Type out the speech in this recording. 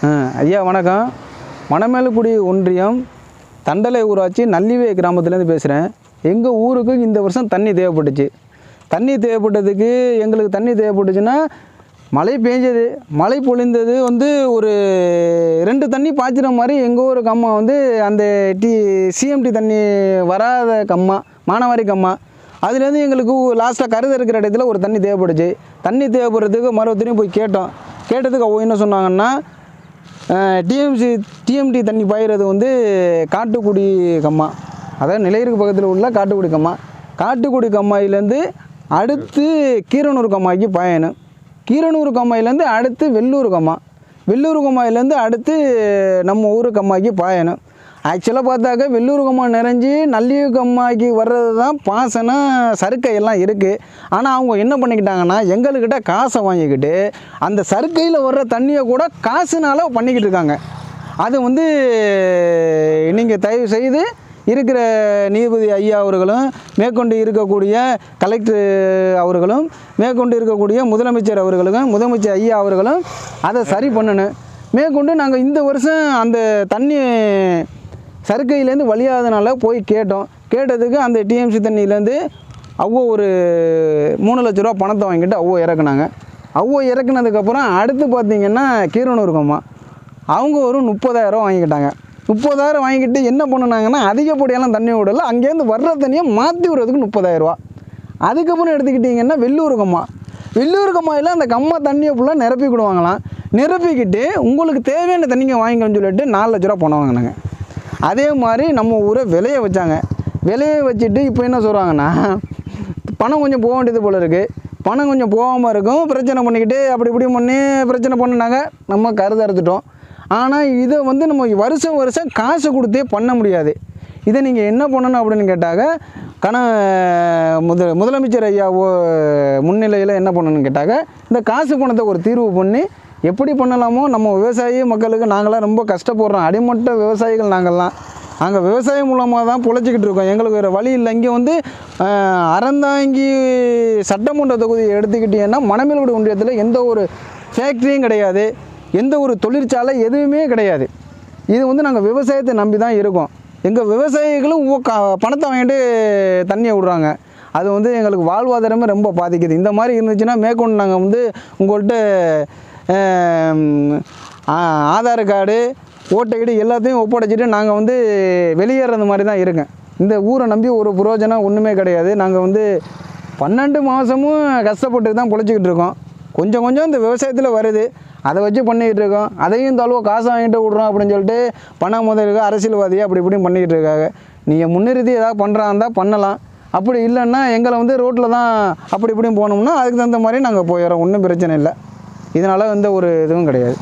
ஐயா வணக்கம். மணமேலுக்குடி ஒன்றியம் தண்டலை ஊராட்சி நல்லிவே கிராமத்துலேருந்து பேசுகிறேன். எங்கள் ஊருக்கு இந்த வருஷம் தண்ணி தேவைப்பட்டுச்சு. தண்ணி தேவைப்பட்டதுக்கு எங்களுக்கு தண்ணி தேவைப்பட்டுச்சுன்னா மழை பெஞ்சது, மழை பொழிந்தது ஒரு 2 தண்ணி பாய்ச்சிற மாதிரி எங்கள் ஊர் கம்மா அந்த சிஎம்டி தண்ணி வராத கம்மா, மானாவாரி கம்மா. அதுலேருந்து எங்களுக்கு லாஸ்ட்டாக கருது இருக்கிற இடத்துல ஒரு தண்ணி தேவைப்படுச்சு. தண்ணி தேவைப்படுறதுக்கு மறுபடியும் போய் கேட்டோம். கேட்டதுக்கு அவங்க என்ன சொன்னாங்கன்னா, டிஎம்டி தண்ணி பாய்கிறது காட்டுக்குடி கம்மா, அதாவது நிலையூருக்கு பக்கத்தில் உள்ள காட்டுக்குடி கம்மா. காட்டுக்குடி கம்மாயிலேருந்து அடுத்து கீரனூர் கம்மாய்க்கு பாயணும். கீரனூர் கம்மாயிலேருந்து அடுத்து வெள்ளூர் கம்மா. வெள்ளூர் கம்மாயிலேருந்து அடுத்து நம்ம ஊர் கம்மாய்க்கு பாயணும். ஆக்சுவலாக பார்த்தாக்க வெள்ளூர் கம்மா நிறைஞ்சி நல்லியூ கம்மாய்க்கு வர்றது தான் பாசனம் சறுக்கையெல்லாம் இருக்குது. ஆனால் அவங்க என்ன பண்ணிக்கிட்டாங்கன்னா, எங்கள்கிட்ட காசை வாங்கிக்கிட்டு அந்த சறுக்கையில் வர்ற தண்ணியை கூட காசுனால பண்ணிக்கிட்டு இருக்காங்க. அது நீங்கள் தயவு செய்து இருக்கிற நீதிபதி ஐயா அவர்களும், மேற்கொண்டு இருக்கக்கூடிய கலெக்டர் அவர்களும், மேற்கொண்டு இருக்கக்கூடிய முதலமைச்சர் அவர்களும், முதலமைச்சர் ஐயா அவர்களும் அதை சரி பண்ணணும். மேற்கொண்டு நாங்கள் இந்த வருஷம் அந்த தண்ணி சறுக்கையிலேருந்து வழியாதனால போய் கேட்டோம். கேட்டதுக்கு அந்த டிஎம்சி தண்ணியிலேருந்து ஒரு 3 லட்ச ரூபா பணத்தை வாங்கிட்டு இறக்குனாங்க. இறக்குனதுக்கப்புறம் அடுத்து பார்த்திங்கன்னா கீரனூர் கம்மா அவங்க ஒரு 30,000 வாங்கிக்கிட்டாங்க. 30,000 வாங்கிட்டு என்ன பண்ணுனாங்கன்னா, அதிகப்படியெல்லாம் தண்ணி விடலை, அங்கேருந்து வர்ற தண்ணியை மாற்றி விடுறதுக்கு 30,000 ரூபா. அதுக்கப்புறம் எடுத்துக்கிட்டிங்கன்னா வெள்ளூர் கம்மா. வெள்ளூர் கம்மாயில் அந்த கம்மா தண்ணியை ஃபுல்லாக நிரப்பிக்கிடுவாங்களாம். நிரப்பிக்கிட்டு உங்களுக்கு தேவையான தண்ணிங்க வாங்கிக்கணும்னு சொல்லிட்டு 4 லட்ச ரூபா பணம் வாங்கினாங்க. அதே மாதிரி நம்ம ஊரை விலையை வச்சாங்க. விலையை வச்சுட்டு இப்போ என்ன சொல்கிறாங்கன்னா, பணம் கொஞ்சம் போக வேண்டியது போல் இருக்குது, பணம் கொஞ்சம் போகாமல் இருக்கும், பிரச்சனை பண்ணிக்கிட்டு அப்படி இப்படி பண்ணி பிரச்சனை பண்ணினாங்க. நம்ம கருது அறுத்துட்டோம். ஆனால் இதை நம்ம வருஷம் காசு கொடுத்தே பண்ண முடியாது. இதை நீங்கள் என்ன பண்ணணும் அப்படின்னு கேட்டாங்க, முதலமைச்சர் ஐயா முன்னிலையில் என்ன பண்ணணும்னு கேட்டாங்க, இந்த காசு பணத்தை ஒரு தீர்வு பண்ணி எப்படி பண்ணலாமோ. நம்ம விவசாயி மக்களுக்கு நாங்களாம் ரொம்ப கஷ்டப்படுறோம், அடிமட்ட விவசாயிகள் நாங்கள் விவசாயம் மூலமாக தான் பிழைச்சிக்கிட்டு இருக்கோம். எங்களுக்கு வேறு வழி இல்லை. இங்கே அறந்தாங்கி சட்டமன்ற தொகுதியை எடுத்துக்கிட்டீங்கன்னா மணமேலுக்குடி ஒன்றியத்தில் எந்த ஒரு ஃபேக்ட்ரியும் கிடையாது, எந்த ஒரு தொழிற்சாலை எதுவுமே கிடையாது. இது நாங்கள் விவசாயத்தை நம்பி தான் இருக்கோம். எங்கள் விவசாயிகளும் பணத்தை வாங்கிட்டு தண்ணியை விடுறாங்க. அது எங்களுக்கு வாழ்வாதாரமே ரொம்ப பாதிக்குது. இந்த மாதிரி இருந்துச்சுன்னா மேற்கொண்டு நாங்கள் உங்கள்கிட்ட ஆதார் கார்டு, ஓட்டை ஐடி எல்லாத்தையும் ஒப்படைச்சிட்டு நாங்கள் வெளியேறது மாதிரி தான் இருக்கேன். இந்த ஊரை நம்பி ஒரு புரோஜனம் ஒன்றுமே கிடையாது. நாங்கள் 12 மாதமும் கஷ்டப்பட்டு தான் பொழைச்சிக்கிட்டு இருக்கோம். கொஞ்சம் இந்த விவசாயத்தில் வருது, அதை வச்சு பண்ணிக்கிட்டு இருக்கோம். அதையும் தாழ்வோ காசு வாங்கிட்டு விட்றோம் அப்படின்னு சொல்லிட்டு பண முதலுக்கு அரசியல்வாதியை அப்படி இப்படியும் பண்ணிக்கிட்டு இருக்காங்க. நீங்கள் முன்னிறுத்தி ஏதாவது பண்ணுறாந்தா பண்ணலாம், அப்படி இல்லைன்னா எங்களை ரோட்டில் தான் அப்படி இப்படியும் போனோம்னா அதுக்கு தகுந்த மாதிரி நாங்கள் போயிடுறோம். ஒன்றும் பிரச்சனை இல்லை. இதனால் ஒரு இதுவும் கிடையாது.